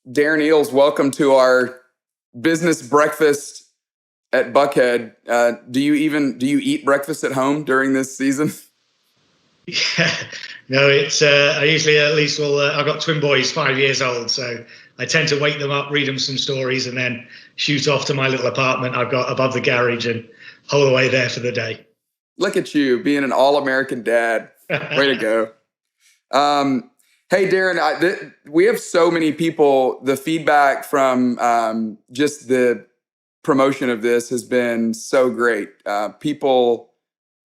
Darren Eales, welcome to our business breakfast at Buckhead. Do you eat breakfast at home during this season? Yeah, no, it's I usually at least will. I've got twin boys, 5 years old, so I tend to wake them up, read them some stories, and then shoot off to my little apartment I've got above the garage and hole away there for the day. Look at you being an all-American dad. Way to go. Hey, Darren, we have so many people. The feedback from just the promotion of this has been so great. People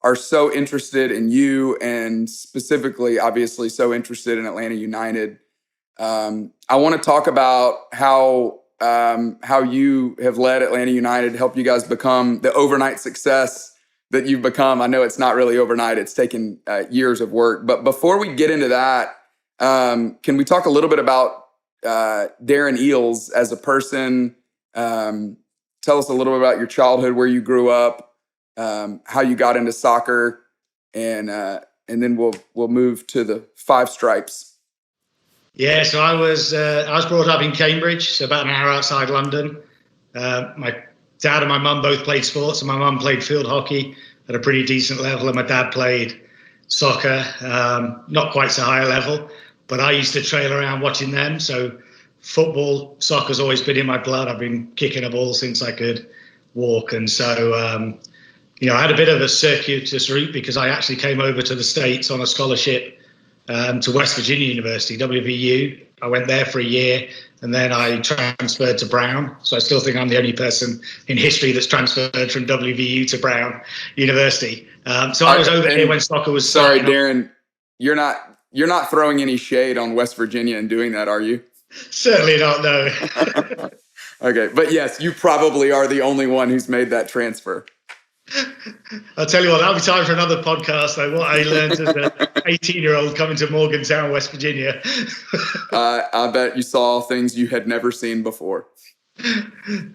are so interested in you and specifically, obviously, so interested in Atlanta United. I want to talk about how you have led Atlanta United, helped you guys become the overnight success that you've become. I know it's not really overnight. It's taken years of work. But before we get into that, can we talk a little bit about Darren Eales as a person? Tell us a little bit about your childhood, where you grew up, how you got into soccer, and then we'll move to the Five Stripes. Yeah, so I was brought up in Cambridge, so about an hour outside London. My dad and my mum both played sports, and my mum played field hockey at a pretty decent level, and my dad played soccer, not quite so high a level, but I used to trail around watching them. So football, soccer's always been in my blood. I've been kicking a ball since I could walk, and so I had a bit of a circuitous route because I actually came over to the States on a scholarship to West Virginia University, WVU. I went there for a year, and then I transferred to Brown. So I still think I'm the only person in history that's transferred from WVU to Brown University. So I was over here when soccer was. Sorry, Darren, you're not throwing any shade on West Virginia and doing that, are you? Certainly not, no. Okay, but yes, you probably are the only one who's made that transfer. I'll tell you what, that'll be time for another podcast, though, what I learned as an 18-year-old coming to Morgantown, West Virginia. I bet you saw things you had never seen before.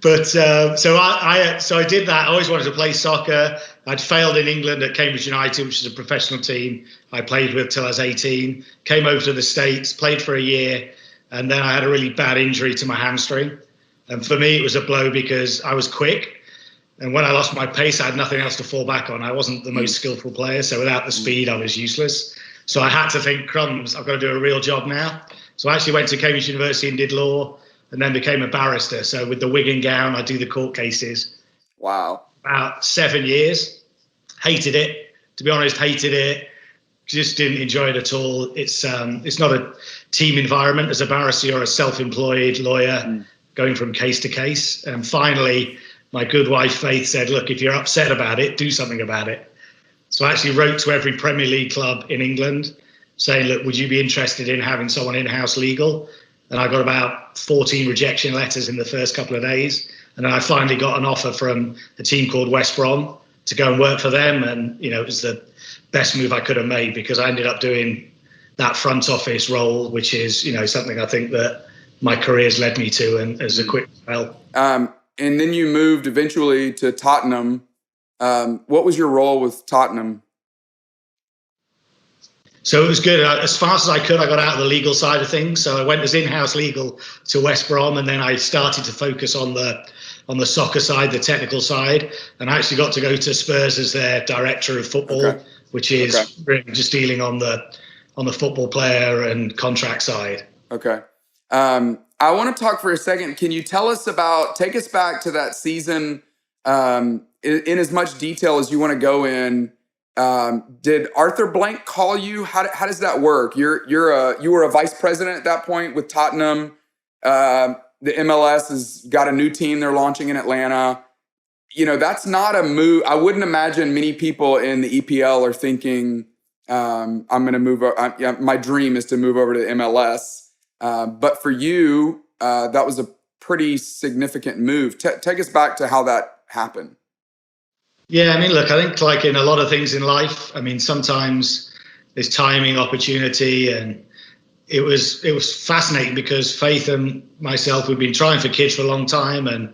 But so I did that. I always wanted to play soccer. I'd failed in England at Cambridge United, which is a professional team I played with till I was 18. Came over to the States, played for a year, and then I had a really bad injury to my hamstring. And for me, it was a blow because I was quick. And when I lost my pace, I had nothing else to fall back on. I wasn't the most skillful player, so without the speed, I was useless. So I had to think, crumbs, I've got to do a real job now. So I actually went to Cambridge University and did law, and then became a barrister. So with the wig and gown, I do the court cases. Wow. About 7 years. Hated it. To be honest, hated it. Just didn't enjoy it at all. It's not a team environment as a barrister. You're a self-employed lawyer going from case to case. And finally, my good wife, Faith, said, look, if you're upset about it, do something about it. So I actually wrote to every Premier League club in England saying, look, would you be interested in having someone in-house legal? And I got about 14 rejection letters in the first couple of days. And then I finally got an offer from a team called West Brom to go and work for them. And, it was the best move I could have made because I ended up doing that front office role, which is, something I think that my career's led me to and as a quick spell. And then you moved eventually to Tottenham. What was your role with Tottenham? So it was good. As fast as I could, I got out of the legal side of things. So I went as in-house legal to West Brom, and then I started to focus on the soccer side, the technical side. And I actually got to go to Spurs as their director of football, which is really just dealing on the football player and contract side. Okay. I want to talk for a second. Can you take us back to that season in as much detail as you want to go in? Did Arthur Blank call you? How does that work? You were a vice president at that point with Tottenham. The MLS has got a new team they're launching in Atlanta. That's not a move. I wouldn't imagine many people in the EPL are thinking, I'm going to move. My dream is to move over to the MLS. But for you, that was a pretty significant move. Take us back to how that happened. Yeah, look, I think like in a lot of things in life, sometimes there's timing, opportunity, and it was fascinating because Faith and myself, we've been trying for kids for a long time and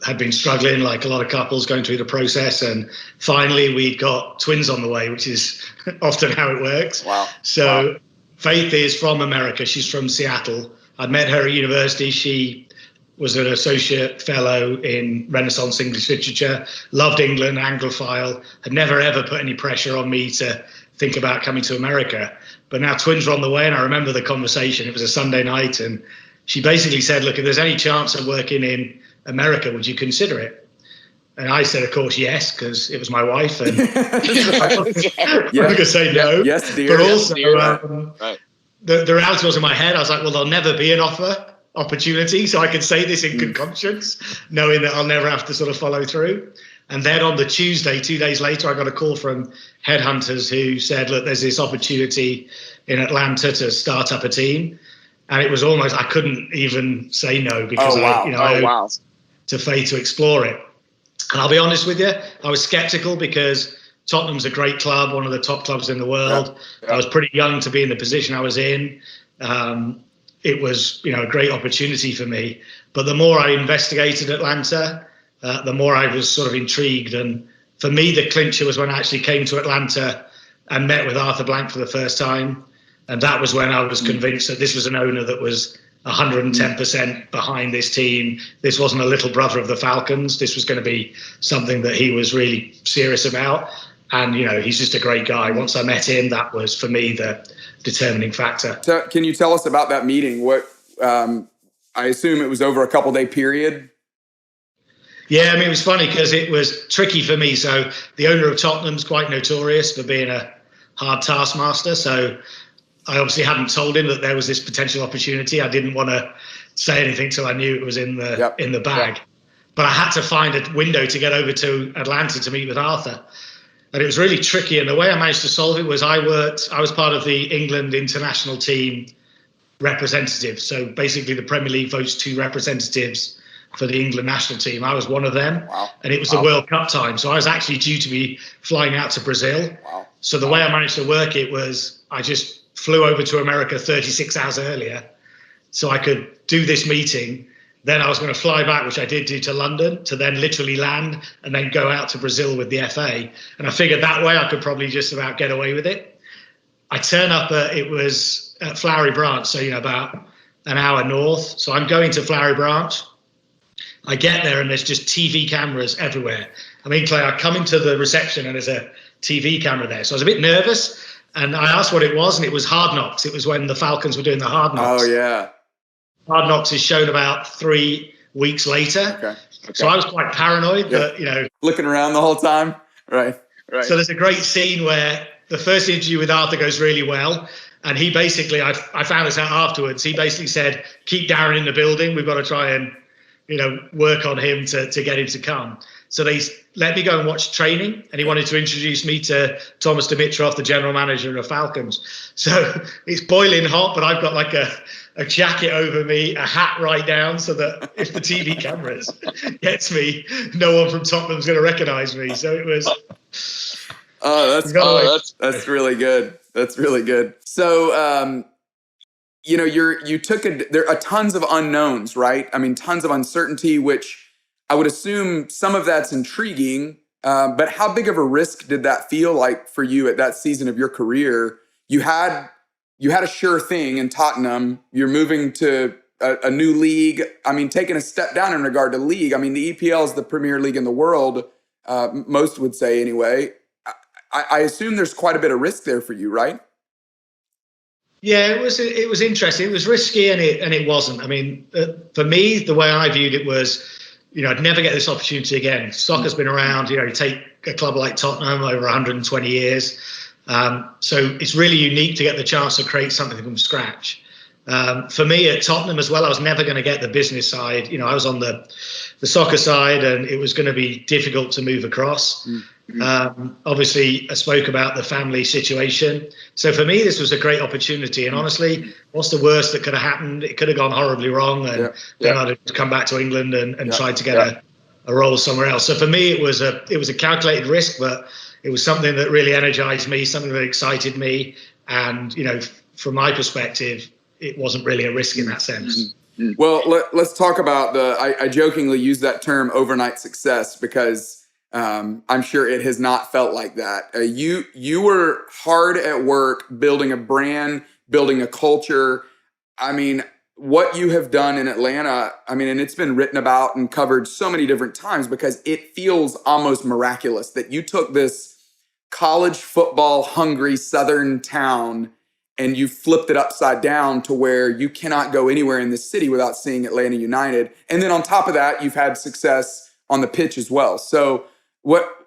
had been struggling like a lot of couples going through the process. And finally, we got twins on the way, which is often how it works. Wow. So Faith is from America. She's from Seattle. I'd met her at university. She was an associate fellow in Renaissance English literature, loved England, Anglophile, had never ever put any pressure on me to think about coming to America. But now twins were on the way, and I remember the conversation. It was a Sunday night, and she basically said, look, if there's any chance of working in America, would you consider it? And I said, of course, yes, because it was my wife, and I wasn't going to say no. Yes, dear. But also, right. the reality was in my head. I was like, well, there'll never be an opportunity, so I can say this in good conscience, knowing that I'll never have to sort of follow through. And then on the Tuesday, 2 days later, I got a call from headhunters who said, look, there's this opportunity in Atlanta to start up a team. And it was almost, I couldn't even say no because I owed to Faye to explore it. And I'll be honest with you, I was skeptical because Tottenham's a great club, one of the top clubs in the world. I was pretty young to be in the position I was in. It was, a great opportunity for me. But the more I investigated Atlanta, the more I was sort of intrigued. And for me, the clincher was when I actually came to Atlanta and met with Arthur Blank for the first time. And that was when I was convinced that this was an owner that was 110% behind this team. This wasn't a little brother of the Falcons. This was going to be something that he was really serious about. And, he's just a great guy. Once I met him, that was, for me, the determining factor. So can you tell us about that meeting? What I assume it was over a couple-day period? Yeah, it was funny because it was tricky for me. So the owner of Tottenham's quite notorious for being a hard taskmaster. So I obviously hadn't told him that there was this potential opportunity. I didn't want to say anything till I knew it was in the bag. But I had to find a window to get over to Atlanta to meet with Arthur. And it was really tricky. And the way I managed to solve it was I was part of the England international team representative. So basically the Premier League votes 2 representatives for the England national team. I was one of them. Wow. And it was the World Cup time. So I was actually due to be flying out to Brazil. Wow. So the way I managed to work it was I just flew over to America 36 hours earlier so I could do this meeting. Then I was going to fly back, which I did do, to London, to then literally land and then go out to Brazil with the FA. And I figured that way I could probably just about get away with it. I turn up it was at Flowery Branch, so about an hour north. So I'm going to Flowery Branch. I get there and there's just TV cameras everywhere. Clay, I come into the reception and there's a TV camera there. So I was a bit nervous and I asked what it was, and it was Hard Knocks. It was when the Falcons were doing the Hard Knocks. Oh, yeah. Hard Knocks is shown about 3 weeks later. Okay. So I was quite paranoid, but looking around the whole time. Right. So there's a great scene where the first interview with Arthur goes really well. And he basically, I found this out afterwards, he basically said, keep Darren in the building. We've got to try and, work on him to get him to come. So they let me go and watch training, and he wanted to introduce me to Thomas Dimitrov, the general manager of the Falcons. So it's boiling hot, but I've got like a jacket over me, a hat right down, so that if the TV cameras gets me, no one from Tottenham's going to recognise me. So it was. That's really good. That's really good. So, there are tons of unknowns, right? Tons of uncertainty, which I would assume some of that's intriguing. But how big of a risk did that feel like for you at that season of your career? You had a sure thing in Tottenham. You're moving to a new league. Taking a step down in regard to league. The EPL is the premier league in the world. Most would say anyway. I assume there's quite a bit of risk there for you, right? Yeah, it was interesting. It was risky and it wasn't. For me, the way I viewed it was, I'd never get this opportunity again. Soccer's been around, you take a club like Tottenham over 120 years. So it's really unique to get the chance to create something from scratch. For me at Tottenham as well, I was never going to get the business side. I was on the soccer side, and it was going to be difficult to move across. Obviously, I spoke about the family situation. So for me, this was a great opportunity. And honestly, what's the worst that could have happened? It could have gone horribly wrong, and then I'd have come back to England and tried to get a role somewhere else. So for me, it was a calculated risk, but it was something that really energized me, something that excited me. And, from my perspective, it wasn't really a risk in that sense. Well, let's talk about I jokingly use that term overnight success because I'm sure it has not felt like that. You were hard at work building a brand, building a culture. what you have done in Atlanta, I mean, and it's been written about and covered so many different times because it feels almost miraculous that you took this college football hungry Southern town and you flipped it upside down to where you cannot go anywhere in this city without seeing Atlanta United. And then on top of that, you've had success on the pitch as well. So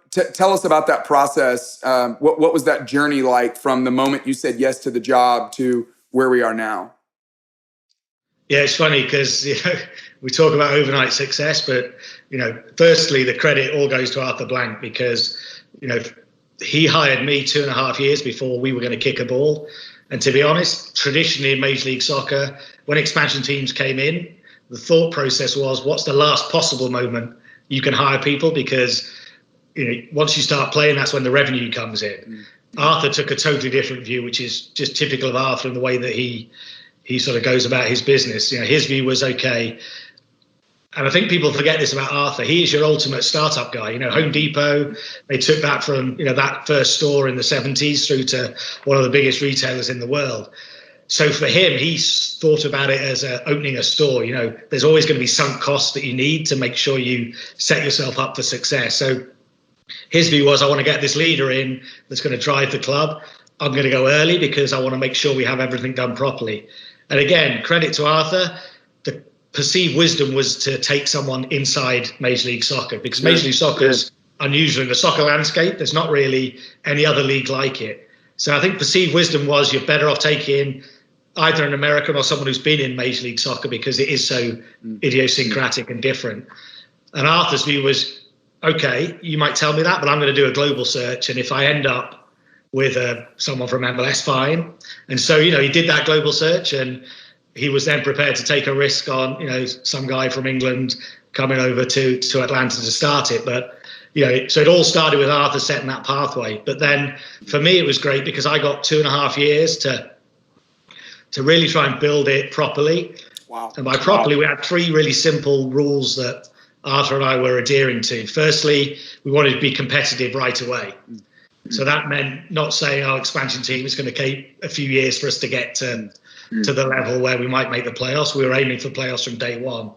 tell us about that process. What was that journey like from the moment you said yes to the job to where we are now? Yeah, it's funny because we talk about overnight success, but firstly, the credit all goes to Arthur Blank because he hired me 2.5 years before we were going to kick a ball. And to be honest, traditionally in Major League Soccer, when expansion teams came in, the thought process was, what's the last possible moment you can hire people? Because once you start playing, that's when the revenue comes in. Arthur took a totally different view, which is just typical of Arthur in the way that he sort of goes about his business. His view was, okay, and I think people forget this about Arthur. He is your ultimate startup guy. Home Depot, they took that from, that first store in the 70s through to one of the biggest retailers in the world. So for him, he thought about it as opening a store. There's always going to be sunk costs that you need to make sure you set yourself up for success. So his view was, I want to get this leader in that's going to drive the club. I'm going to go early because I want to make sure we have everything done properly. And again, credit to Arthur. The perceived wisdom was to take someone inside Major League Soccer because Major League Soccer is unusual in the soccer landscape. There's not really any other league like it. So I think perceived wisdom was you're better off taking either an American or someone who's been in Major League Soccer because it is so idiosyncratic and different. And Arthur's view was, okay, you might tell me that, but I'm going to do a global search. And if I end up with someone from MLS, fine. And so, he did that global search and he was then prepared to take a risk on, some guy from England coming over to Atlanta to start it. But, so it all started with Arthur setting that pathway. But then for me, it was great because I got 2.5 years to really try and build it properly. Wow. And by properly, we had 3 really simple rules that Arthur and I were adhering to. Firstly, we wanted to be competitive right away. So that meant not saying our expansion team is going to take a few years for us to get to the level where we might make the playoffs. We were aiming for playoffs from day one.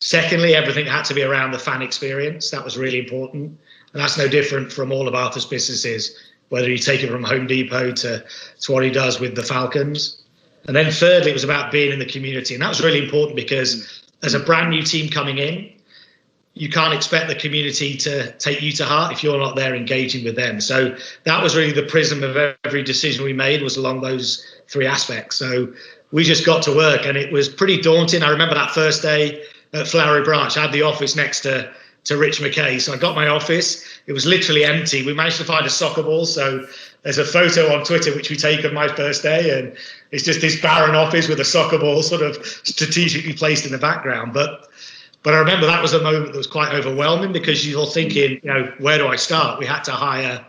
Secondly, everything had to be around the fan experience. That was really important. And that's no different from all of Arthur's businesses, whether you take it from Home Depot to what he does with the Falcons. And then thirdly, it was about being in the community. And that was really important because as a brand new team coming in, you can't expect the community to take you to heart if you're not there engaging with them. So that was really the prism of every decision we made, was along those 3 aspects. So we just got to work and it was pretty daunting. I remember that first day at Flowery Branch, I had the office next to Rich McKay. So I got my office, it was literally empty. We managed to find a soccer ball. So there's a photo on Twitter, which we take of my first day. And it's just this barren office with a soccer ball sort of strategically placed in the background. But I remember that was a moment that was quite overwhelming because you're thinking, where do I start? We had to hire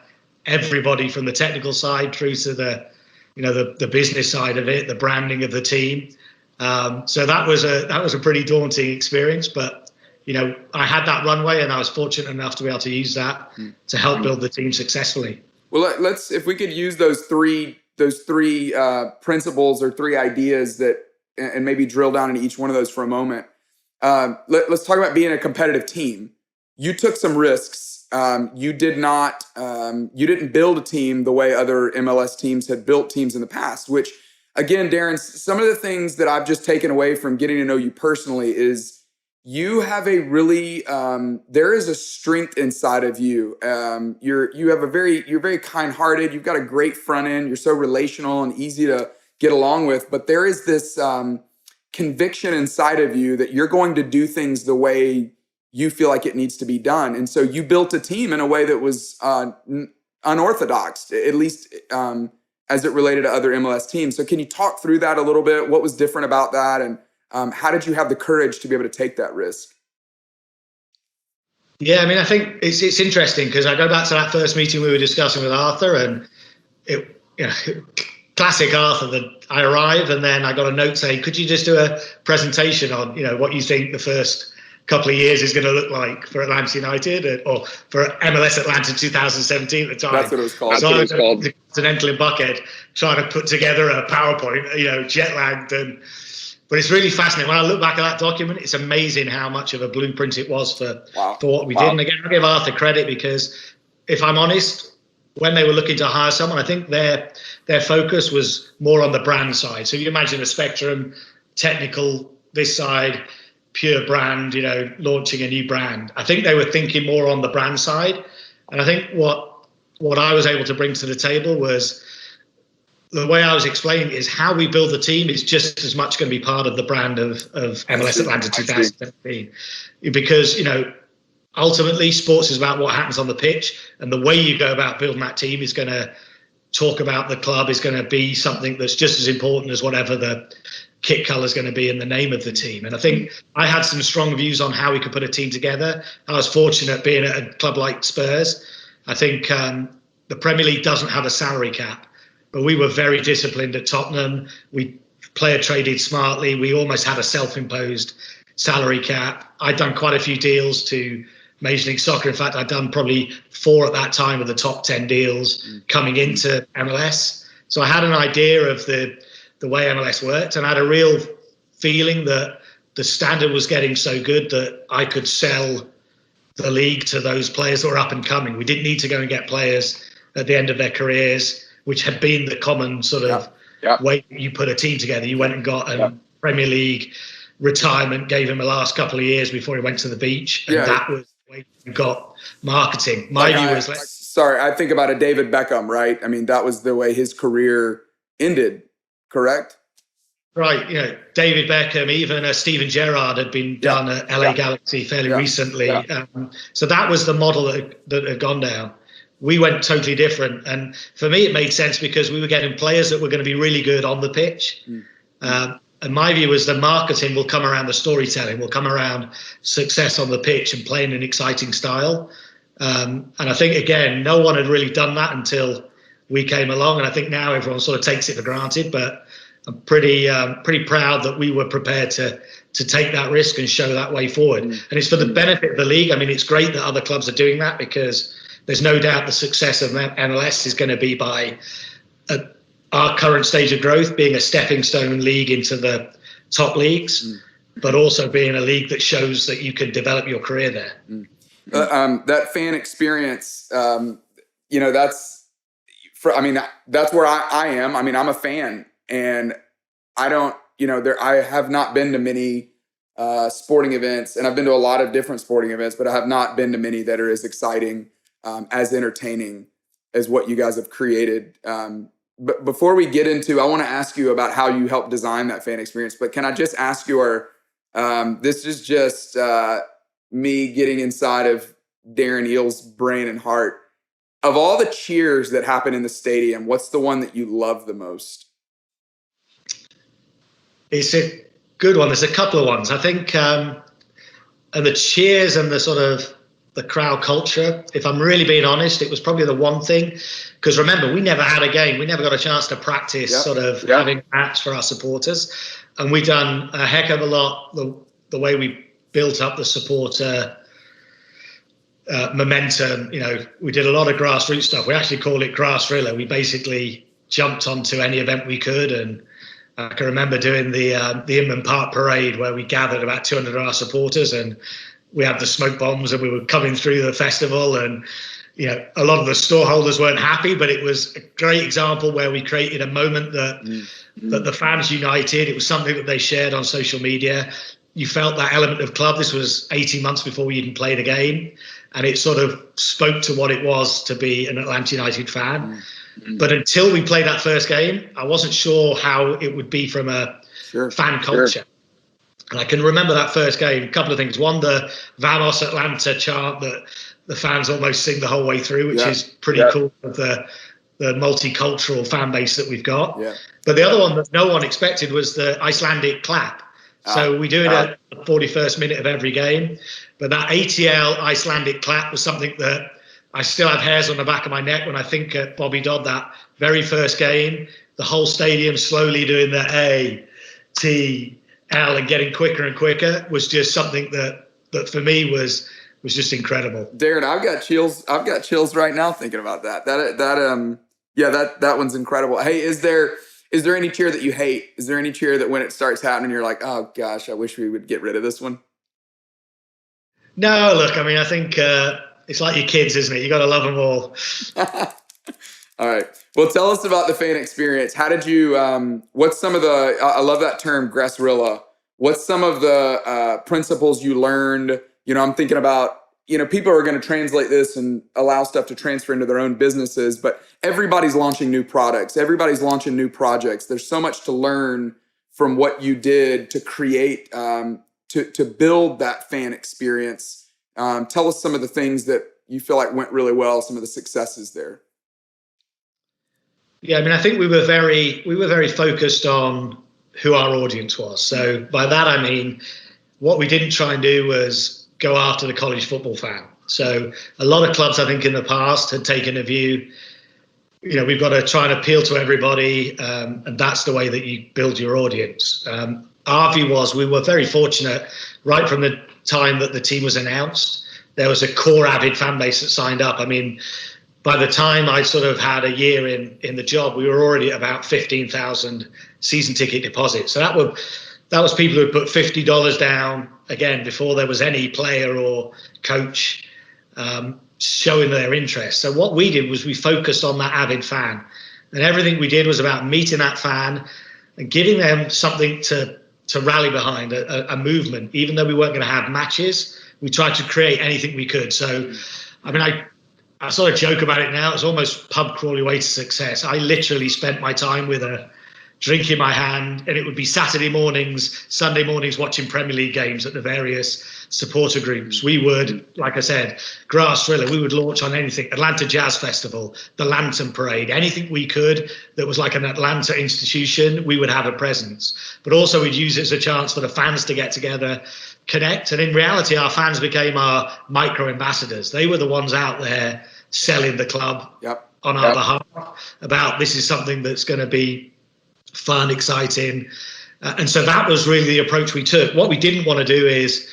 everybody from the technical side through to the business side of it, the branding of the team. So that was a pretty daunting experience, but I had that runway and I was fortunate enough to be able to use that to help build the team successfully. Well, let's, if we could use those three principles or 3 ideas that, and maybe drill down into each one of those for a moment. Let's talk about being a competitive team. You took some risks. You didn't build a team the way other MLS teams had built teams in the past, which again, Darren, some of the things that I've just taken away from getting to know you personally is you have a really, there is a strength inside of you. You're very kind-hearted. You've got a great front end. You're so relational and easy to get along with, but there is this, conviction inside of you that you're going to do things the way you feel like it needs to be done. And so you built a team in a way that was unorthodox, at least as it related to other MLS teams. So can you talk through that a little bit? What was different about that? And how did you have the courage to be able to take that risk? Yeah, I mean, I think it's interesting because I go back to that first meeting we were discussing with Arthur and classic Arthur, that I arrive and then I got a note saying, could you just do a presentation on, what you think the first couple of years is going to look like for Atlanta United or for MLS Atlanta 2017 at the time. That's what it was called. So I was Continental in Buckhead trying to put together a PowerPoint, jet lagged and But it's really fascinating. When I look back at that document, it's amazing how much of a blueprint it was for what we did. And again, I give Arthur credit because, if I'm honest, when they were looking to hire someone, I think their focus was more on the brand side. So you imagine a spectrum, technical this side, pure brand, launching a new brand. I think they were thinking more on the brand side. And I think what I was able to bring to the table was, the way I was explaining is how we build the team is just as much going to be part of the brand of MLS Atlanta 2017. Because, ultimately sports is about what happens on the pitch, and the way you go about building that team is going to talk about the club, is going to be something that's just as important as whatever the kit colour is going to be in the name of the team. And I think I had some strong views on how we could put a team together. I was fortunate being at a club like Spurs. I think the Premier League doesn't have a salary cap, but we were very disciplined at Tottenham. We player traded smartly. We almost had a self-imposed salary cap. I'd done quite a few deals to Major League Soccer. In fact, I'd done probably 4 at that time of the top 10 deals coming into MLS. So I had an idea of the way MLS worked, and I had a real feeling that the standard was getting so good that I could sell the league to those players that were up and coming. We didn't need to go and get players at the end of their careers, which had been the common sort of way you put a team together. You went and got a Premier League retirement, gave him the last couple of years before he went to the beach, and that was the way you got marketing. My view was sorry, I think about a David Beckham, right? I mean, that was the way his career ended, correct? Right, David Beckham, even Steven Gerrard had been done at LA Galaxy fairly recently. So that was the model that had gone down. We went totally different. And for me, it made sense because we were getting players that were going to be really good on the pitch. And my view was the marketing will come around the storytelling, will come around success on the pitch and playing an exciting style. And I think, again, no one had really done that until we came along. And I think now everyone sort of takes it for granted. But I'm pretty proud that we were prepared to take that risk and show that way forward. And it's for the benefit of the league. I mean, it's great that other clubs are doing that, because there's no doubt the success of MLS is going to be by our current stage of growth being a stepping stone league into the top leagues, but also being a league that shows that you can develop your career there. That fan experience, that's where I am. I mean, I'm a fan. And I don't, I have not been to many sporting events, and I've been to a lot of different sporting events, but I have not been to many that are as exciting, as entertaining as what you guys have created. But before we get into, I want to ask you about how you helped design that fan experience. But can I just ask you, this is just me getting inside of Darren Eales' brain and heart. Of all the cheers that happen in the stadium, what's the one that you love the most? It's a good one. There's a couple of ones. I think, and the cheers and the sort of the crowd culture, if I'm really being honest, it was probably the one thing. Because remember, we never had a game. We never got a chance to practice having match for our supporters. And we've done a heck of a lot, the way we built up the supporter momentum. We did a lot of grassroots stuff. We actually call it Grass Thriller. We basically jumped onto any event we could, and I can remember doing the Inman Park Parade, where we gathered about 200 of our supporters, and we had the smoke bombs, and we were coming through the festival, and a lot of the store holders weren't happy, but it was a great example where we created a moment that the fans united. It was something that they shared on social media. You felt that element of club. This was 18 months before we even played a game, and it sort of spoke to what it was to be an Atlanta United fan. But until we played that first game, I wasn't sure how it would be from a fan culture. And I can remember that first game, a couple of things. One, the Vamos Atlanta chant that the fans almost sing the whole way through, which is pretty cool, of the multicultural fan base that we've got. But the other one that no one expected was the Icelandic clap. So we do it at the 41st minute of every game. But that ATL Icelandic clap was something that I still have hairs on the back of my neck when I think at Bobby Dodd, that very first game, the whole stadium slowly doing the ATL and getting quicker and quicker was just something that for me was just incredible. Darren, I've got chills. I've got chills right now thinking about that. That one's incredible. Hey, is there Is there any cheer that you hate? Is there any cheer that when it starts happening, you're like, oh gosh, I wish we would get rid of this one? No, look, I mean, I think it's like your kids, isn't it? You got to love them all. All right. Well, tell us about the fan experience. How did you, what's some of the, I love that term, grassrilla. What's some of the principles you learned? You know, I'm thinking about, you know, people are going to translate this and allow stuff to transfer into their own businesses, but everybody's launching new products. Everybody's launching new projects. There's so much to learn from what you did to create, to build that fan experience. Tell us some of the things that you feel like went really well, some of the successes there. Yeah, I mean, I think we were very focused on who our audience was. So by that, I mean, what we didn't try and do was go after the college football fan. So a lot of clubs, I think, in the past had taken a view, you know, we've got to try and appeal to everybody, and that's the way that you build your audience. Our view was we were very fortunate right from the time that the team was announced. There was a core avid fan base that signed up. I mean, by the time I sort of had a year in the job, we were already at about 15,000 season ticket deposits. So that was people who put $50 down, again, before there was any player or coach showing their interest. So what we did was we focused on that avid fan. And everything we did was about meeting that fan and giving them something to rally behind, a movement. Even though we weren't going to have matches, we tried to create anything we could. So, I mean, I sort of joke about it now. It's almost pub crawly way to success. I literally spent my time with a drink in my hand, and it would be Saturday mornings, Sunday mornings, watching Premier League games at the various supporter groups. We would, like I said, Grass Thriller, we would launch on anything, Atlanta Jazz Festival, the Lantern Parade, anything we could that was like an Atlanta institution, we would have a presence. But also we'd use it as a chance for the fans to get together, connect. And in reality, our fans became our micro ambassadors. They were the ones out there selling the club on our behalf about this is something that's going to be fun, exciting. And so that was really the approach we took. What we didn't want to do is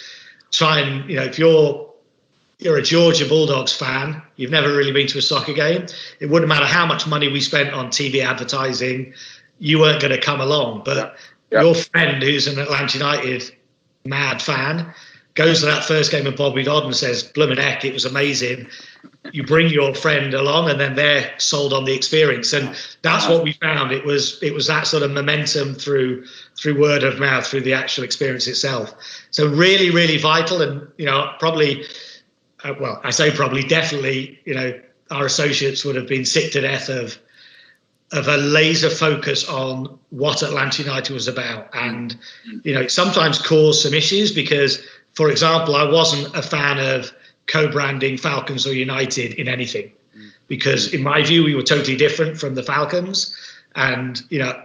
try and, you know, if you're a Georgia Bulldogs fan, you've never really been to a soccer game, it wouldn't matter how much money we spent on TV advertising, you weren't going to come along. But your friend who's an Atlanta United mad fan goes to that first game of Bobby Dodd and says, "Bloomin' heck, it was amazing." You bring your friend along, and then they're sold on the experience, and that's what we found. It was that sort of momentum through word of mouth, through the actual experience itself. So really, really vital, and you know, probably, well, I say probably, definitely, you know, our associates would have been sick to death of a laser focus on what Atlanta United was about, and you know, it sometimes caused some issues because, for example, I wasn't a fan of co-branding Falcons or United in anything, because in my view we were totally different from the Falcons, and you know,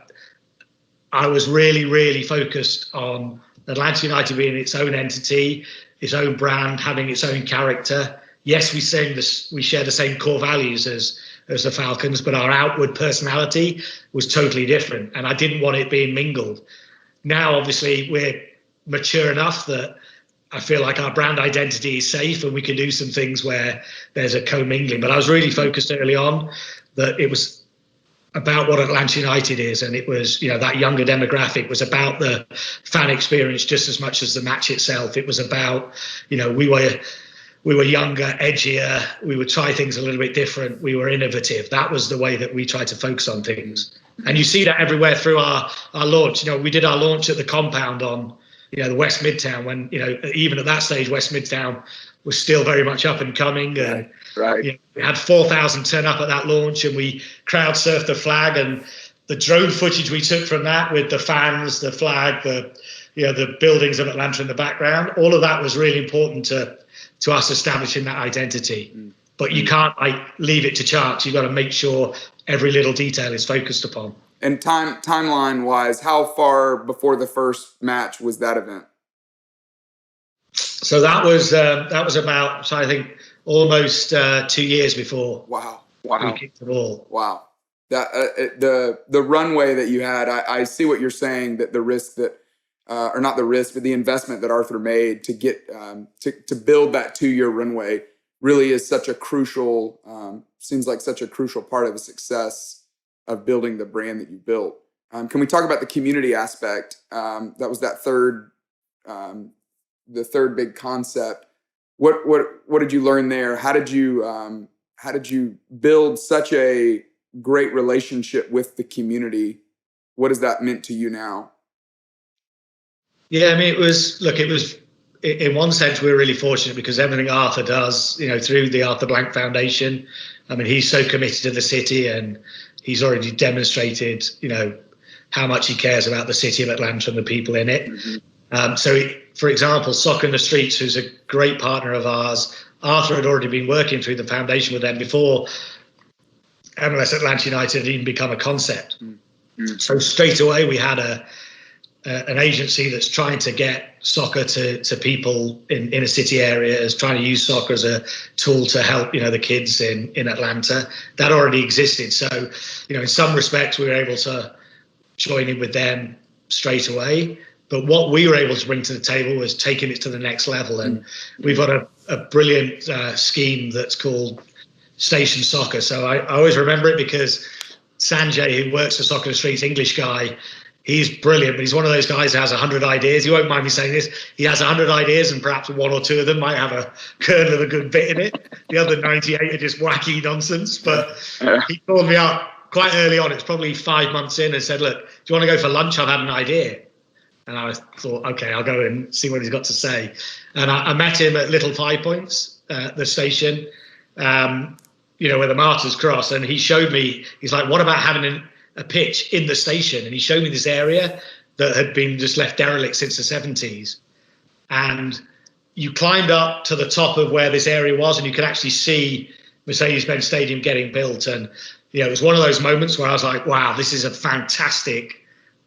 I was really, really focused on Atlanta United being its own entity, its own brand, having its own character. Yes, we share the same core values as the Falcons, but our outward personality was totally different, and I didn't want it being mingled. Now, obviously, we're mature enough that I feel like our brand identity is safe and we can do some things where there's a commingling. But I was really focused early on that it was about what Atlanta United is, and it was, you know, that younger demographic was about the fan experience just as much as the match itself. It was about, you know, we were younger, edgier, we would try things a little bit different, we were innovative. That was the way that we tried to focus on things. And you see that everywhere through our launch. You know, we did our launch at the compound on, you know, the West Midtown, when, you know, even at that stage, West Midtown was still very much up and coming. And you know, we had 4,000 turn up at that launch, and we crowd surfed the flag, and the drone footage we took from that with the fans, the flag, the buildings of Atlanta in the background, all of that was really important to us establishing that identity. But you can't leave it to chance. You've got to make sure every little detail is focused upon. And timeline wise, how far before the first match was that event? So that was about, so I think, almost 2 years before. Wow. We kicked the ball. Wow. That the runway that you had, I see what you're saying, that the risk that, or not the risk, but the investment that Arthur made to get to build that 2-year runway really is such a crucial, seems like such a crucial part of the success of building the brand that you built. Can we talk about the community aspect? That was the third big concept. What did you learn there? How did you build such a great relationship with the community? What has that meant to you now? Yeah, I mean, it was in one sense, we were really fortunate because everything Arthur does, through the Arthur Blank Foundation, I mean, he's so committed to the city, and he's already demonstrated, how much he cares about the city of Atlanta and the people in it. Mm-hmm. For example, Soccer in the Streets, who's a great partner of ours, Arthur had already been working through the foundation with them before MLS Atlanta United had even become a concept. Mm-hmm. So straight away, we had an agency that's trying to get soccer to people in inner city areas, trying to use soccer as a tool to help, the kids in Atlanta. That already existed. So, in some respects, we were able to join in with them straight away. But what we were able to bring to the table was taking it to the next level. And we've got a brilliant scheme that's called Station Soccer. So I always remember it because Sanjay, who works for Soccer in the Streets, English guy, he's brilliant, but he's one of those guys who has 100 ideas. He won't mind me saying this. He has 100 ideas, and perhaps one or two of them might have a kernel of a good bit in it. The other 98 are just wacky nonsense. But he called me up quite early on. It's probably 5 months in, and said, "Look, do you want to go for lunch? I've had an idea." And I thought, okay, I'll go and see what he's got to say. And I met him at Little Five Points, the station, where the Martyrs Cross. And he showed me, he's like, what about having a pitch in the station? And he showed me this area that had been just left derelict since the 70s. And you climbed up to the top of where this area was, and you could actually see Mercedes-Benz Stadium getting built. And, it was one of those moments where I was like, wow, this is a fantastic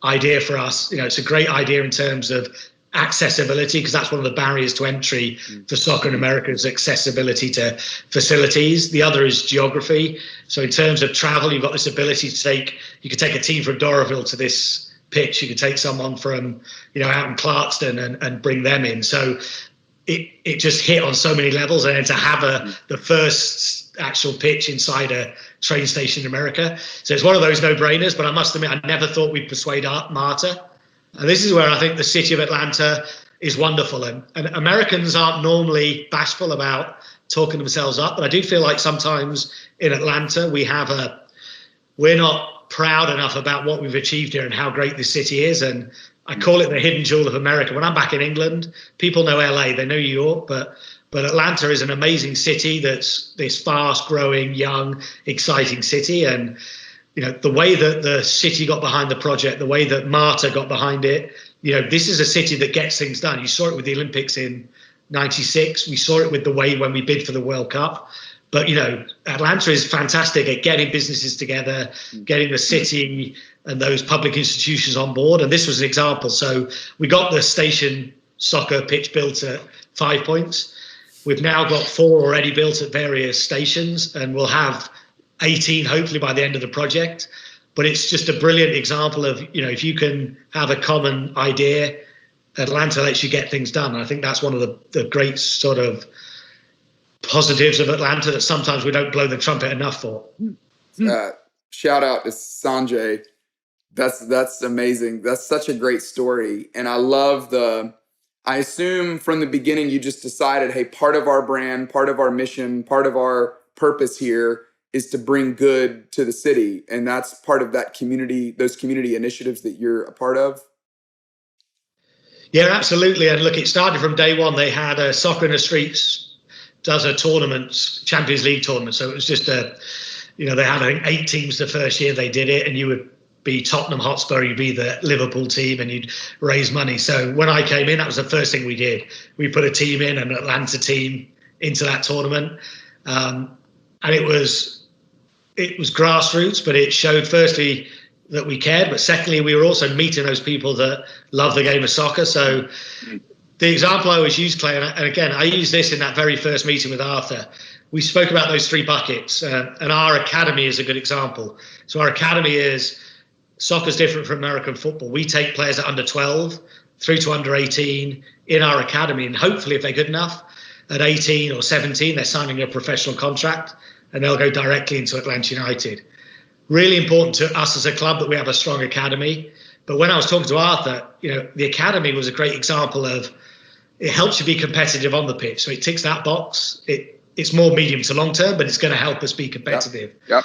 idea for us. It's a great idea in terms of accessibility, because that's one of the barriers to entry for soccer in America is accessibility to facilities. The other is geography. So in terms of travel, you've got this ability to you could take a team from Doraville to this pitch. You could take someone from, out in Clarkston and bring them in. So it just hit on so many levels. And then to have the first actual pitch inside a train station in America. So it's one of those no-brainers, but I must admit, I never thought we'd persuade Marta. And this is where I think the city of Atlanta is wonderful. And Americans aren't normally bashful about talking themselves up, but I do feel like sometimes in Atlanta, we're not proud enough about what we've achieved here and how great this city is. And I call it the hidden jewel of America. When I'm back in England, people know LA, they know New York, but Atlanta is an amazing city that's this fast-growing, young, exciting city. And, the way that the city got behind the project, the way that Marta got behind it, this is a city that gets things done. You saw it with the Olympics in '96. We saw it with the way when we bid for the World Cup. But, Atlanta is fantastic at getting businesses together, getting the city and those public institutions on board. And this was an example. So we got the station soccer pitch built at 5 Points. We've now got 4 already built at various stations, and we'll have 18 hopefully by the end of the project. But it's just a brilliant example of, if you can have a common idea, Atlanta lets you get things done. And I think that's one of the great sort of positives of Atlanta that sometimes we don't blow the trumpet enough for. Shout out to Sanjay. That's amazing. That's such a great story. And I love I assume from the beginning you just decided, hey, part of our brand, part of our mission, part of our purpose here is to bring good to the city. And that's part of that community, those community initiatives that you're a part of. Yeah, absolutely. And look, it started from day one. They had a Soccer in the Streets does a tournament, Champions League tournament. So it was just they had, I think, 8 teams the first year they did it, and you would be Tottenham Hotspur, you'd be the Liverpool team, and you'd raise money. So when I came in, that was the first thing we did. We put a team in, an Atlanta team, into that tournament. And it was grassroots, but it showed firstly that we cared, but secondly, we were also meeting those people that love the game of soccer. So the example I always use, Clay, and again, I used this in that very first meeting with Arthur. We spoke about those 3 buckets, and our academy is a good example. So our academy is, soccer's different from American football. We take players at under 12 through to under 18 in our academy, and hopefully if they're good enough, at 18 or 17, they're signing a professional contract, and they'll go directly into Atlanta United. really important to us as a club that we have a strong academy. But when I was talking to Arthur, the academy was a great example of, it helps you be competitive on the pitch. So it ticks that box. It's more medium to long term, but it's going to help us be competitive. Yep.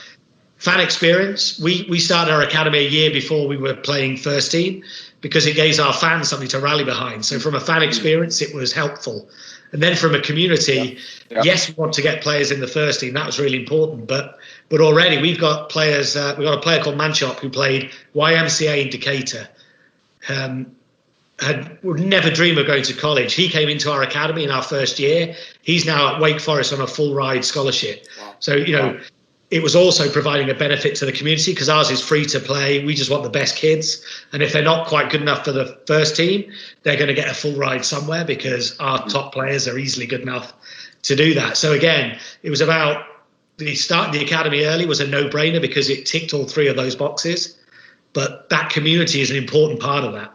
Fan experience. We started our academy a year before we were playing first team, because it gave our fans something to rally behind. So from a fan experience, it was helpful. And then from a community, yes, we want to get players in the first team. That was really important. But already we've got players. We've got a player called Manchop who played YMCA in Decatur. Would never dream of going to college. He came into our academy in our first year. He's now at Wake Forest on a full ride scholarship. Wow. So, it was also providing a benefit to the community, because ours is free to play. We just want the best kids. And if they're not quite good enough for the first team, they're going to get a full ride somewhere, because our top players are easily good enough to do that. So again, it was about starting the academy early was a no-brainer, because it ticked all three of those boxes. But that community is an important part of that.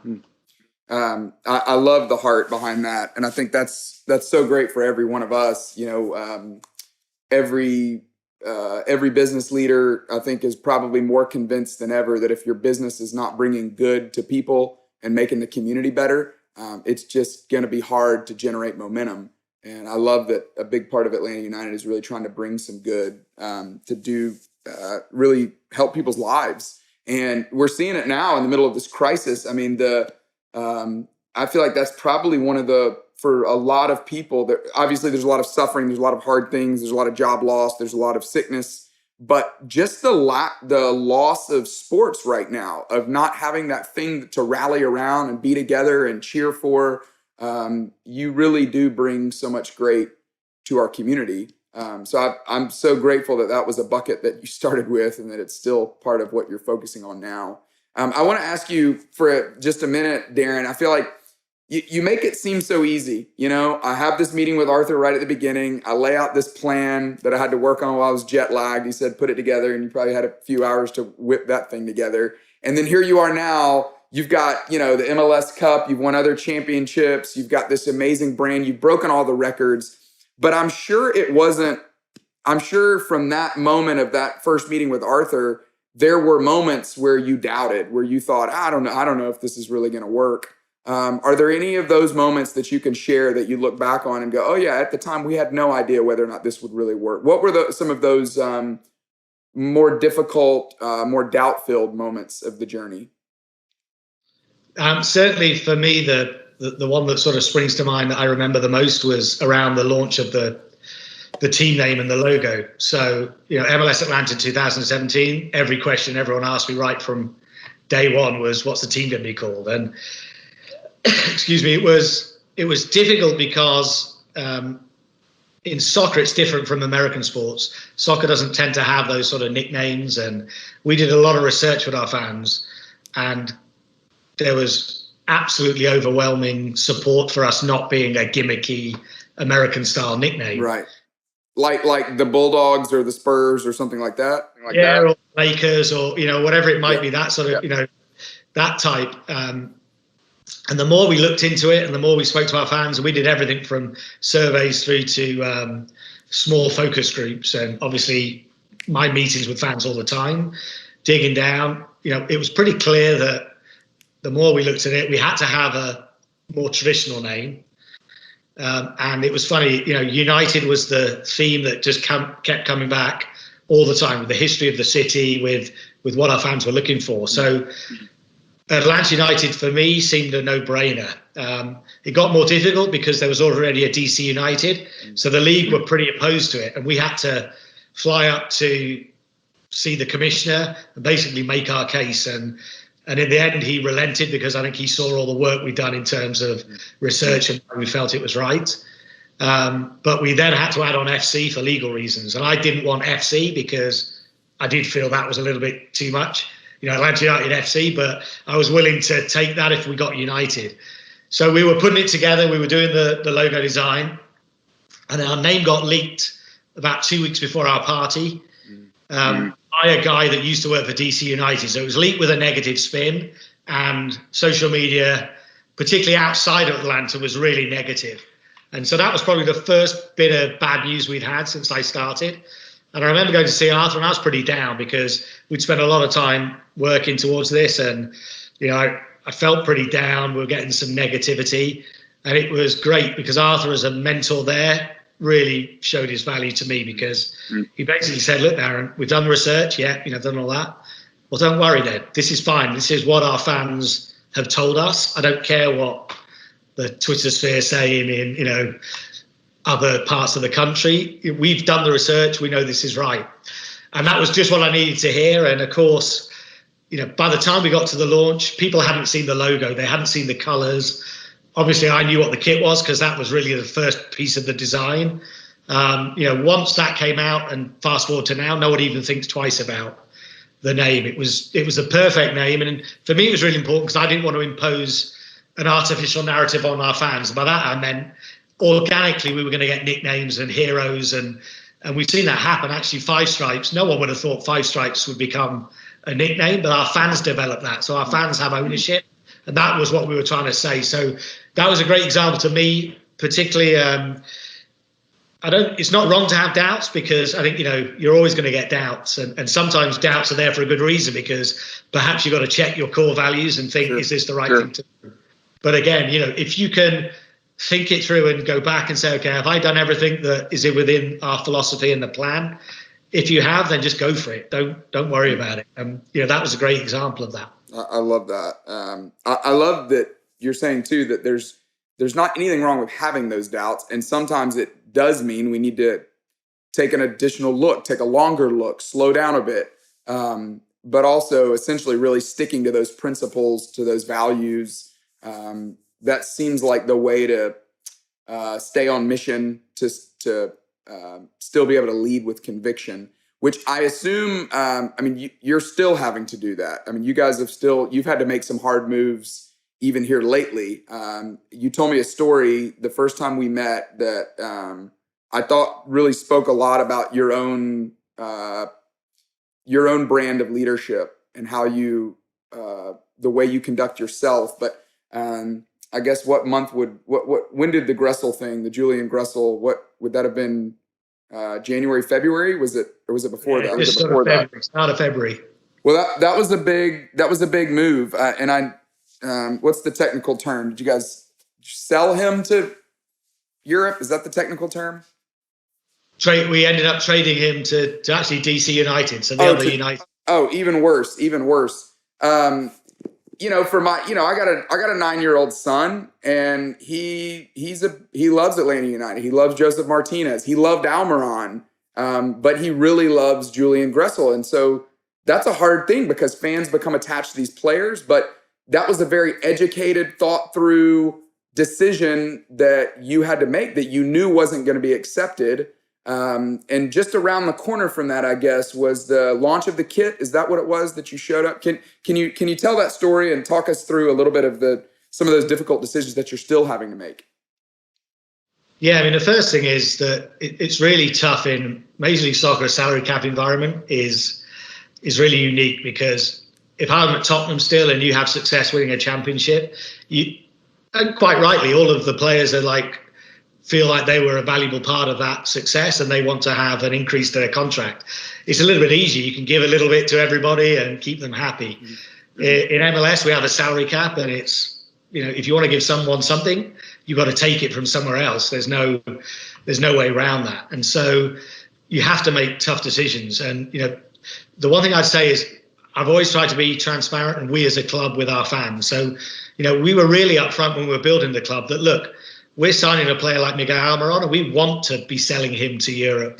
I love the heart behind that. And I think that's so great for every one of us. Every business leader, I think, is probably more convinced than ever that if your business is not bringing good to people and making the community better, it's just going to be hard to generate momentum. And I love that a big part of Atlanta United is really trying to bring some good to do really help people's lives. And we're seeing it now in the middle of this crisis. I mean, I feel like that's probably one of for a lot of people, that obviously there's a lot of suffering, there's a lot of hard things, there's a lot of job loss, there's a lot of sickness, but just the loss of sports right now, of not having that thing to rally around and be together and cheer for, you really do bring so much great to our community. So I'm so grateful that was a bucket that you started with, and that it's still part of what you're focusing on now. I want to ask you for just a minute, Darren. I feel like you make it seem so easy. I have this meeting with Arthur right at the beginning. I lay out this plan that I had to work on while I was jet lagged. He said, put it together, and you probably had a few hours to whip that thing together. And then here you are now. You've got, the MLS Cup. You've won other championships. You've got this amazing brand. You've broken all the records. But I'm sure from that moment of that first meeting with Arthur, there were moments where you doubted, where you thought, I don't know if this is really going to work. Are there any of those moments that you can share that you look back on and go, oh yeah, at the time we had no idea whether or not this would really work? What were some of those more difficult, more doubt-filled moments of the journey? Certainly for me, the one that sort of springs to mind that I remember the most was around the launch of the team name and the logo. So, MLS Atlanta 2017, every question everyone asked me right from day one was, what's the team going to be called? And excuse me, it was difficult because in soccer, it's different from American sports. Soccer doesn't tend to have those sort of nicknames. And we did a lot of research with our fans, and there was absolutely overwhelming support for us not being a gimmicky American style nickname. Right. Like the Bulldogs or the Spurs or something like that. Or Lakers, or whatever it might be, that sort of that type. And the more we looked into it, and the more we spoke to our fans, and we did everything from surveys through to small focus groups, and obviously my meetings with fans all the time, digging down. It was pretty clear that the more we looked at it, we had to have a more traditional name. And it was funny, United was the theme that just kept coming back all the time, with the history of the city, with what our fans were looking for. So Atlanta United for me seemed a no-brainer. It got more difficult because there was already a DC United, so the league were pretty opposed to it, and we had to fly up to see the commissioner and basically make our case. And in the end, he relented, because I think he saw all the work we'd done in terms of research, and we felt it was right. But we then had to add on FC for legal reasons. And I didn't want FC because I did feel that was a little bit too much. Atlanta United FC, but I was willing to take that if we got United. So we were putting it together. We were doing the logo design, and our name got leaked about 2 weeks before our party. By a guy that used to work for DC United. So it was leaked with a negative spin, and social media, particularly outside of Atlanta, was really negative. And so that was probably the first bit of bad news we'd had since I started. And I remember going to see Arthur, and I was pretty down because we'd spent a lot of time working towards this, and I felt pretty down. We were getting some negativity, and it was great because Arthur, as a mentor there, really showed his value to me, because he basically said, look, Darren, we've done the research, done all that. Well, don't worry then. This is fine. This is what our fans have told us. I don't care what the Twitter sphere saying in, other parts of the country. We've done the research. We know this is right. And that was just what I needed to hear. And of course, by the time we got to the launch, people hadn't seen the logo. They hadn't seen the colors. Obviously, I knew what the kit was because that was really the first piece of the design. Once that came out, and fast forward to now, no one even thinks twice about the name. It was a perfect name. And for me, it was really important because I didn't want to impose an artificial narrative on our fans. By that, I meant organically we were going to get nicknames and heroes, and we've seen that happen. Actually, Five Stripes, no one would have thought Five Stripes would become a nickname, but our fans developed that. So our fans have ownership, and that was what we were trying to say. So that was a great example to me, particularly. It's not wrong to have doubts, because I think, you're always going to get doubts, and sometimes doubts are there for a good reason, because perhaps you've got to check your core values and think, is this the right thing to do? But again, if you can think it through and go back and say, okay, have I done everything that is within our philosophy and the plan? If you have, then just go for it. Don't worry about it. That was a great example of that. I love that. I love that you're saying too that there's not anything wrong with having those doubts, and sometimes it does mean we need to take an additional look, take a longer look, slow down a bit, but also essentially really sticking to those principles, to those values. That seems like the way to stay on mission, to still be able to lead with conviction, which I assume, you're still having to do that. You guys you've had to make some hard moves even here lately. You told me a story the first time we met that I thought really spoke a lot about your own brand of leadership and how you, the way you conduct yourself. But I guess when did the Gressel thing, the Julian Gressel, what would that have been? January, February? Was it before that? Just before that? Start of February. Well, that was a big move. What's the technical term? Did you guys sell him to Europe? Is that the technical term? We ended up trading him to actually DC United. So the other United. Oh, even worse. I got a 9-year-old son, and he loves Atlanta United. He loves Joseph Martinez. He loved Almiron, but he really loves Julian Gressel. And so that's a hard thing, because fans become attached to these players. But that was a very educated, thought through decision that you had to make, that you knew wasn't going to be accepted. And just around the corner from that, I guess, was the launch of the kit. Is that what it was that you showed up? Can you tell that story and talk us through a little bit of some of those difficult decisions that you're still having to make? Yeah, the first thing is that it's really tough in Major League Soccer. A salary cap environment is really unique, because if I'm at Tottenham still and you have success winning a championship, and quite rightly, all of the players are feel like they were a valuable part of that success, and they want to have an increase to their contract. It's a little bit easier. You can give a little bit to everybody and keep them happy. Mm-hmm. In MLS, we have a salary cap, and it's, if you want to give someone something, you've got to take it from somewhere else. There's no way around that. And so you have to make tough decisions. And, the one thing I'd say is I've always tried to be transparent, and we as a club with our fans. So, we were really upfront when we were building the club that, look, we're signing a player like Miguel Almiron, and we want to be selling him to Europe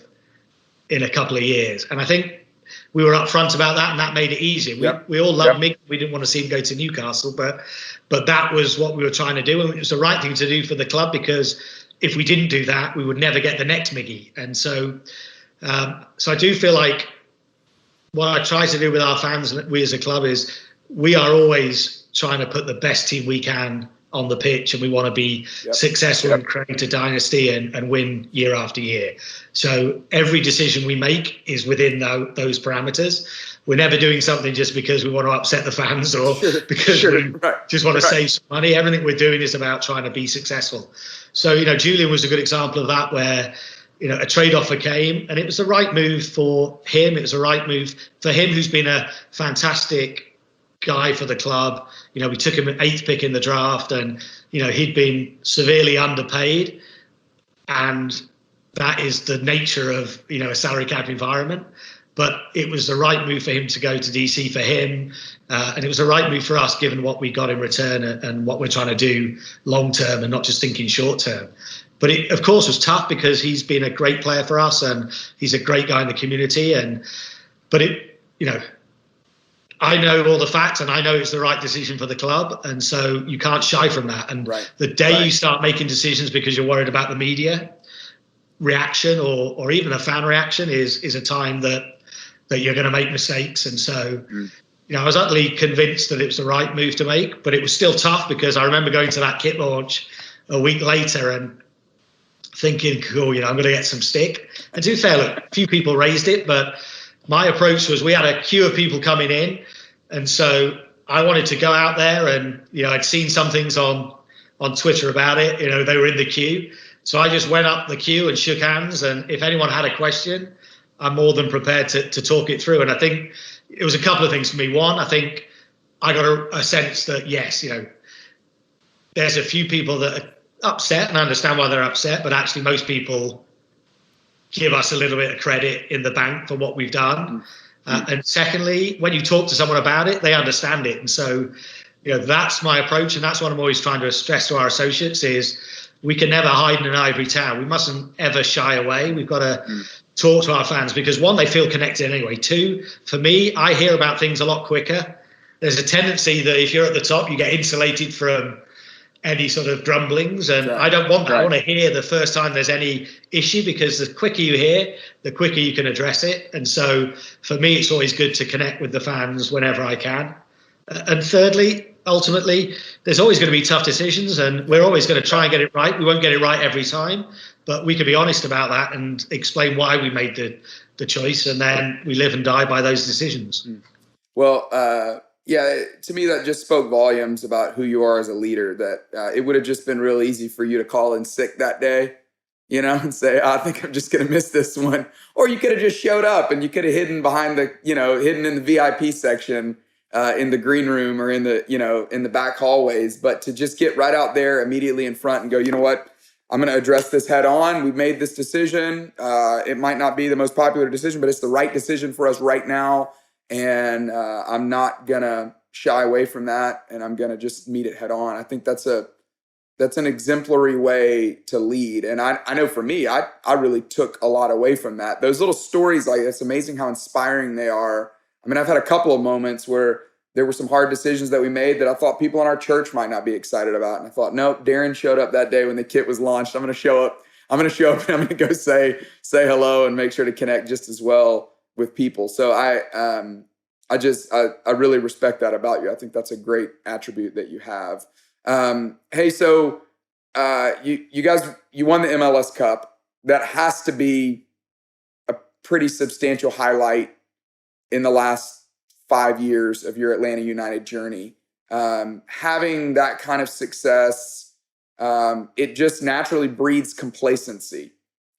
in a couple of years. And I think we were upfront about that, and that made it easier. We all loved Miguel. We didn't want to see him go to Newcastle, but that was what we were trying to do, and it was the right thing to do for the club, because if we didn't do that, we would never get the next Miggy. And so I do feel like what I try to do with our fans and we as a club is we are always trying to put the best team we can on the pitch, and we want to be successful and create a dynasty and win year after year. So every decision we make is within those parameters. We're never doing something just because we want to upset the fans or because we just want to save some money. Everything we're doing is about trying to be successful. So, Julian was a good example of that, where, a trade offer came, and it was the right move for him. It was the right move for him, who's been a fantastic guy for the club. We took him at 8th pick in the draft, and he'd been severely underpaid, and that is the nature of a salary cap environment. But it was the right move for him to go to DC for him, and it was the right move for us given what we got in return and what we're trying to do long term and not just thinking short term. But it, of course, was tough because he's been a great player for us and he's a great guy in the community. But I know all the facts and I know it's the right decision for the club. And so you can't shy from that. And the day you start making decisions because you're worried about the media reaction or even a fan reaction is a time that you're going to make mistakes. And so, I was utterly convinced that it was the right move to make, but it was still tough because I remember going to that kit launch a week later and thinking, cool, I'm going to get some stick. And to be fair, look, a few people raised it, but my approach was we had a queue of people coming in. And so I wanted to go out there and, I'd seen some things on Twitter about it, they were in the queue. So I just went up the queue and shook hands. And if anyone had a question, I'm more than prepared to talk it through. And I think it was a couple of things for me. One, I think I got a sense that, yes, there's a few people that are upset, and I understand why they're upset, but actually most people give us a little bit of credit in the bank for what we've done. And secondly, when you talk to someone about it, they understand it. And so, that's my approach. And that's what I'm always trying to stress to our associates is we can never hide in an ivory tower. We mustn't ever shy away. We've got to talk to our fans because one, they feel connected anyway. Two, for me, I hear about things a lot quicker. There's a tendency that if you're at the top, you get insulated from any sort of grumblings, and I don't want that. I want to hear the first time there's any issue because the quicker you hear, the quicker you can address it. And so for me, it's always good to connect with the fans whenever I can. And thirdly, ultimately, there's always going to be tough decisions and we're always going to try and get it right. We won't get it right every time, but we can be honest about that and explain why we made the choice, and then we live and die by those decisions. Well, yeah, to me, that just spoke volumes about who you are as a leader, that it would have just been real easy for you to call in sick that day, and say, I think I'm just going to miss this one. Or you could have just showed up and you could have hidden behind hidden in the VIP section, in the green room or in the back hallways. But to just get right out there immediately in front and go, you know what, I'm going to address this head on. We've made this decision. It might not be the most popular decision, but it's the right decision for us right now. And I'm not going to shy away from that, and I'm going to just meet it head on. I think that's an exemplary way to lead. And I know for me, I really took a lot away from that. Those little stories, it's amazing how inspiring they are. I mean, I've had a couple of moments where there were some hard decisions that we made that I thought people in our church might not be excited about. And I thought, nope, Darren showed up that day when the kit was launched. I'm going to show up and I'm going to go say hello and make sure to connect just as well with people. So I really respect that about you. I think that's a great attribute that you have. Hey, so you guys, you won the MLS Cup. That has to be a pretty substantial highlight in the last 5 years of your Atlanta United journey. Having that kind of success, it just naturally breeds complacency.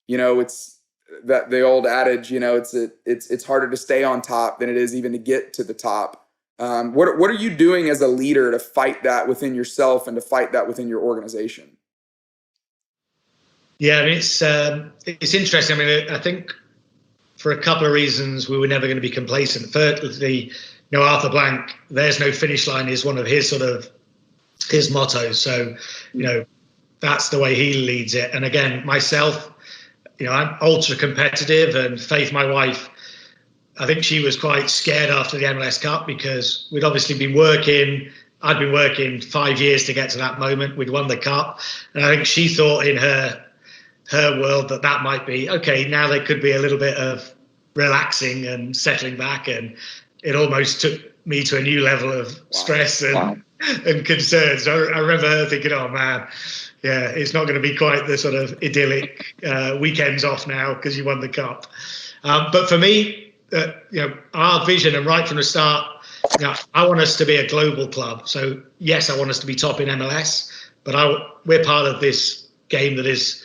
It's that the old adage, it's harder to stay on top than it is even to get to the top. What are you doing as a leader to fight that within yourself and to fight that within your organization? Yeah, I mean, it's interesting. I mean, I think for a couple of reasons we were never going to be complacent. Firstly, Arthur Blank, there's no finish line is one of his his mottos. So, that's the way he leads it. And again, myself, I'm ultra competitive, and Faith, my wife, I think she was quite scared after the MLS Cup because we'd obviously been working. I'd been working 5 years to get to that moment. We'd won the cup. And I think she thought in her world that might be, okay, now there could be a little bit of relaxing and settling back. And it almost took me to a new level of stress and concern. So I remember her thinking, oh man, yeah, it's not going to be quite the sort of idyllic weekends off now because you won the cup. But for me, our vision, and right from the start, I want us to be a global club. So yes, I want us to be top in MLS, but we're part of this game that is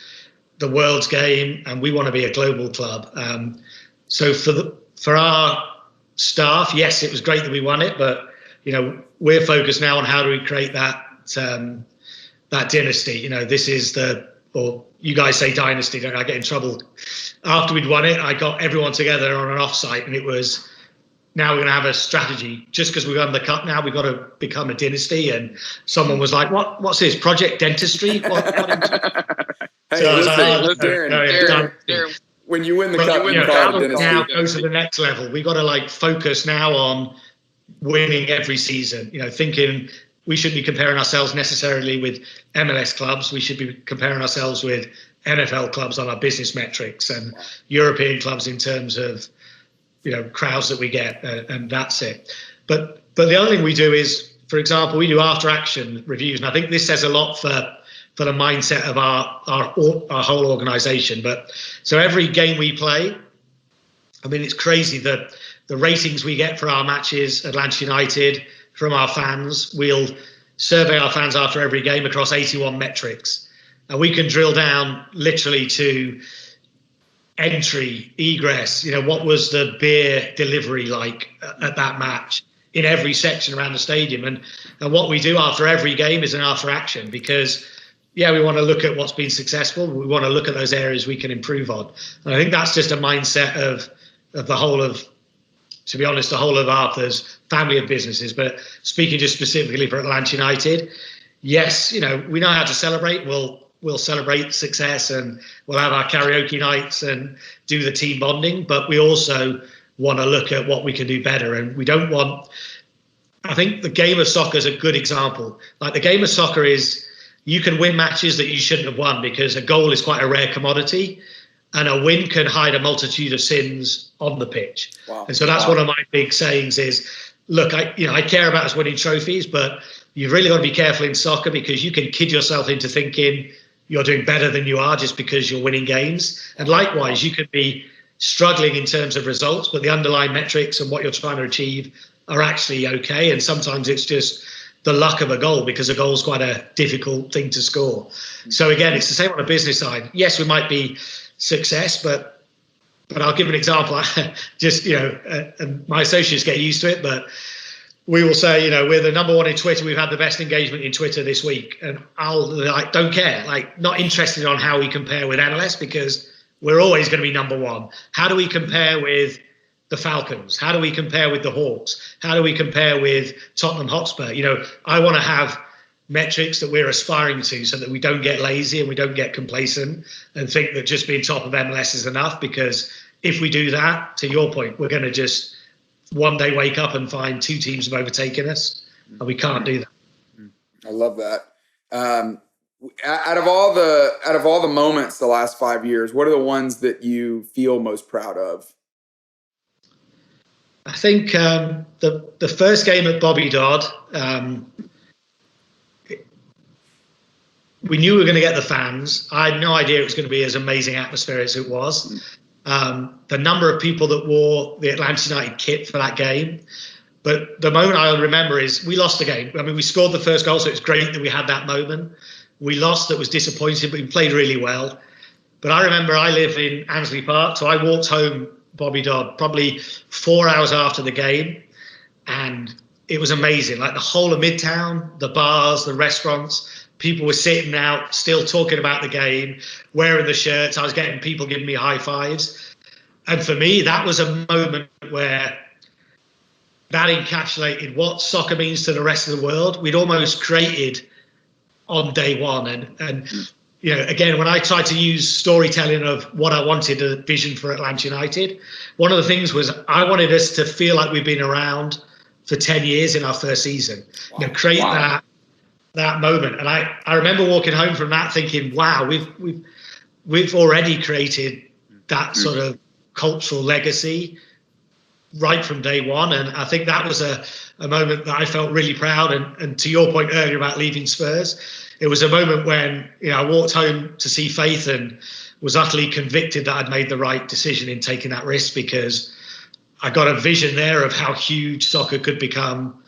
the world's game, and we want to be a global club. So for our staff, yes, it was great that we won it, but we're focused now on how do we create that dynasty. This is or you guys say dynasty, don't I get in trouble? After we'd won it, I got everyone together on an offsite, and it was, now we're going to have a strategy. Just because we won the cup now, we've got to become a dynasty. And someone was like, what's this, Project Dentistry? Hey, Darren, when you win the cup, you call it a dynasty. Now go to the next level. We've got to focus now on winning every season. Thinking we shouldn't be comparing ourselves necessarily with MLS clubs. We should be comparing ourselves with NFL clubs on our business metrics, and European clubs in terms of crowds that we get, and that's it. But the other thing we do is, for example, we do after action reviews, and I think this says a lot for the mindset of our whole organisation. But so every game we play, I mean, it's crazy the ratings we get for our matches, Atlanta United, from our fans. We'll survey our fans after every game across 81 metrics, and we can drill down literally to entry, egress, what was the beer delivery like at that match in every section around the stadium. And what we do after every game is an after action, because we want to look at what's been successful. We want to look at those areas we can improve on. And I think that's just a mindset of the whole of, to be honest, the whole of Arthur's family of businesses. But speaking just specifically for Atlanta United, yes, we know how to celebrate. We'll celebrate success, and we'll have our karaoke nights and do the team bonding. But we also want to look at what we can do better. And we don't want, I think the game of soccer is a good example. Like, the game of soccer is, you can win matches that you shouldn't have won, because a goal is quite a rare commodity, and a win can hide a multitude of sins on the pitch. Wow. And so that's one of my big sayings is, look, I care about us winning trophies, but you've really got to be careful in soccer, because you can kid yourself into thinking you're doing better than you are just because you're winning games. And likewise, you could be struggling in terms of results, but the underlying metrics and what you're trying to achieve are actually okay. And sometimes it's just the luck of a goal, because a goal is quite a difficult thing to score. So again, it's the same on the business side. Yes, we might be success, but I'll give an example. Just, and my associates get used to it, but we will say, we're the number one in Twitter. We've had the best engagement in Twitter this week. And I'll don't care, not interested on how we compare with MLS, because we're always going to be number one. How do we compare with the Falcons? How do we compare with the Hawks? How do we compare with Tottenham Hotspur? I want to have metrics that we're aspiring to, so that we don't get lazy and we don't get complacent and think that just being top of MLS is enough. Because if we do that, to your point, we're going to just one day wake up and find two teams have overtaken us, and we can't do that. I love that. Out of all the moments the last 5 years, what are the ones that you feel most proud of? I think the first game at Bobby Dodd, we knew we were going to get the fans. I had no idea it was going to be as amazing atmosphere as it was. The number of people that wore the Atlanta United kit for that game. But the moment I remember is we lost the game. I mean, we scored the first goal, so it's great that we had that moment. We lost, that was disappointing, but we played really well. But I remember I live in Annesley Park, so I walked home Bobby Dodd probably 4 hours after the game, and it was amazing. Like, the whole of Midtown, the bars, the restaurants, people were sitting out still talking about the game, wearing the shirts. I was getting people giving me high fives. And for me, that was a moment where that encapsulated what soccer means to the rest of the world. We'd almost created on day one. And again, when I tried to use storytelling of what I wanted, a vision for Atlanta United, one of the things was I wanted us to feel like we've been around for 10 years in our first season. Wow. Create that moment. And I remember walking home from that thinking, wow, we've already created that sort of cultural legacy right from day one. And I think that was a moment that I felt really proud. And to your point earlier about leaving Spurs, it was a moment when I walked home to see Faith and was utterly convicted that I'd made the right decision in taking that risk, because I got a vision there of how huge soccer could become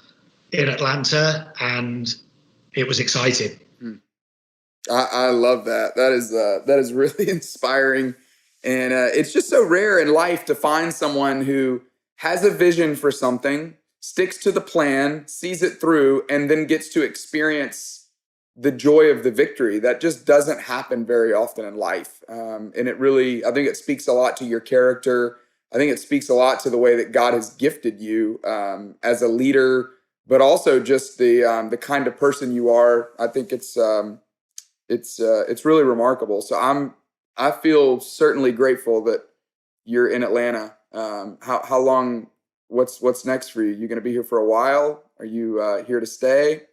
in Atlanta, and it was exciting. I love that. That is really inspiring, and it's just so rare in life to find someone who has a vision for something, sticks to the plan, sees it through, and then gets to experience the joy of the victory. That just doesn't happen very often in life, and it really, I think, it speaks a lot to your character. I think it speaks a lot to the way that God has gifted you as a leader, but also just the kind of person you are. I think it's really remarkable. So I feel certainly grateful that you're in Atlanta. How long? What's next for you? You going to be here for a while? Are you here to stay?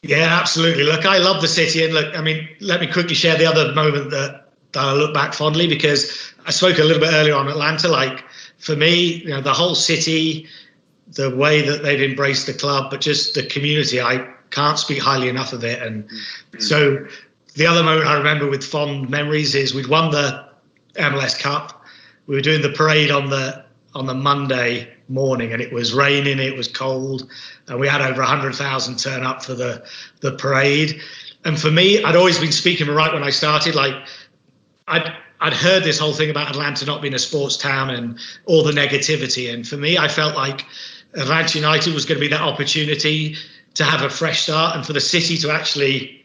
Yeah, absolutely. Look, I love the city, and look, I mean, let me quickly share the other moment that I look back fondly, because I spoke a little bit earlier on Atlanta. Like, for me, the whole city, the way that they've embraced the club, but just the community, I can't speak highly enough of it. And so the other moment I remember with fond memories is we'd won the MLS Cup. We were doing the parade on the Monday morning, and it was raining, it was cold, and we had over 100,000 turn up for the parade. And for me, I'd always been speaking right when I started, like I'd heard this whole thing about Atlanta not being a sports town and all the negativity. And for me, I felt like Atlanta United was going to be that opportunity to have a fresh start and for the city to actually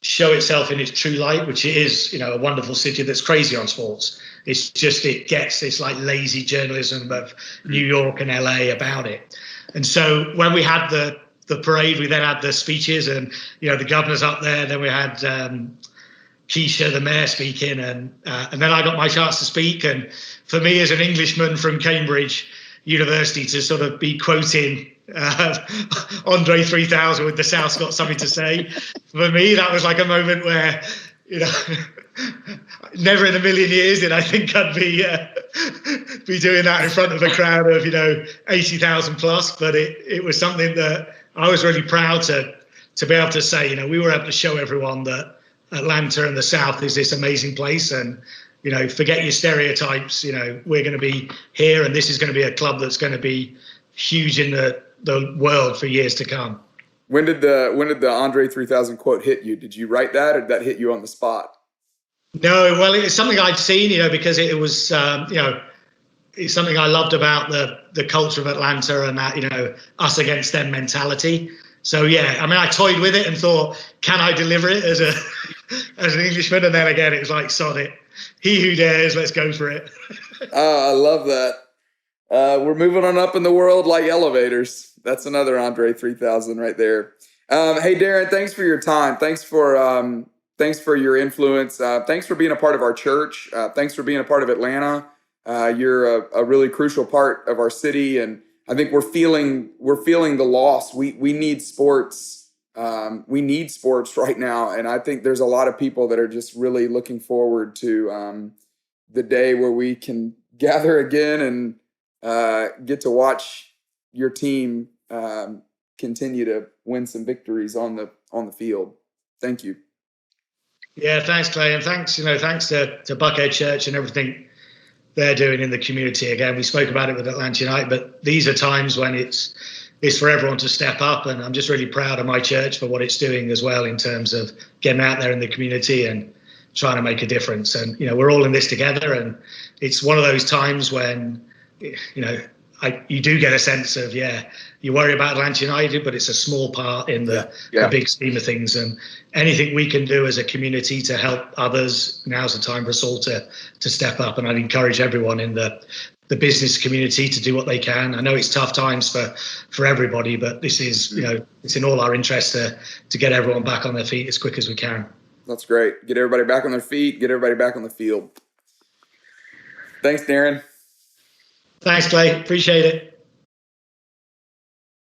show itself in its true light, which it is, a wonderful city that's crazy on sports. It's just, it gets this like lazy journalism of New York and LA about it. And so when we had the parade, we then had the speeches, and the governor's up there. Then we had Keisha, the mayor, speaking, and then I got my chance to speak. And for me, as an Englishman from Cambridge University, to sort of be quoting Andre 3000 with "The South's got something to say," for me, that was like a moment where, never in a million years did I think I'd be doing that in front of a crowd of 80,000 plus. But it was something that I was really proud to be able to say. We were able to show everyone that Atlanta and the South is this amazing place, and forget your stereotypes. We're going to be here, and this is going to be a club that's going to be huge in the world for years to come. When did the Andre 3000 quote hit you? Did you write that, or did that hit you on the spot? No, well, it's something I'd seen, because it was, it's something I loved about the culture of Atlanta and that, us against them mentality. So yeah, I mean, I toyed with it and thought, can I deliver it as an Englishman? And then again, it was like, sod it. He who dares, let's go for it. Oh, I love that. We're moving on up in the world like elevators. That's another Andre 3000 right there. Hey, Darren, thanks for your time. Thanks for your influence. Thanks for being a part of our church. Thanks for being a part of Atlanta. You're a really crucial part of our city, and I think we're feeling the loss. We need sports. We need sports right now, and I think there's a lot of people that are just really looking forward to the day where we can gather again and get to watch your team continue to win some victories on the field. Thank you. Yeah, thanks, Clay, and thanks to Buckhead Church and everything they're doing in the community. Again, we spoke about it with Atlanta United, but these are times when it's for everyone to step up, and I'm just really proud of my church for what it's doing as well in terms of getting out there in the community and trying to make a difference. And we're all in this together, and it's one of those times when you do get a sense of, you worry about Atlanta United, but it's a small part in the big scheme of things. And anything we can do as a community to help others, now's the time for us all to step up. And I'd encourage everyone in the business community to do what they can. I know it's tough times for everybody, but this is, it's in all our interest to get everyone back on their feet as quick as we can. That's great. Get everybody back on their feet, get everybody back on the field. Thanks, Darren. Thanks, Clay. Appreciate it.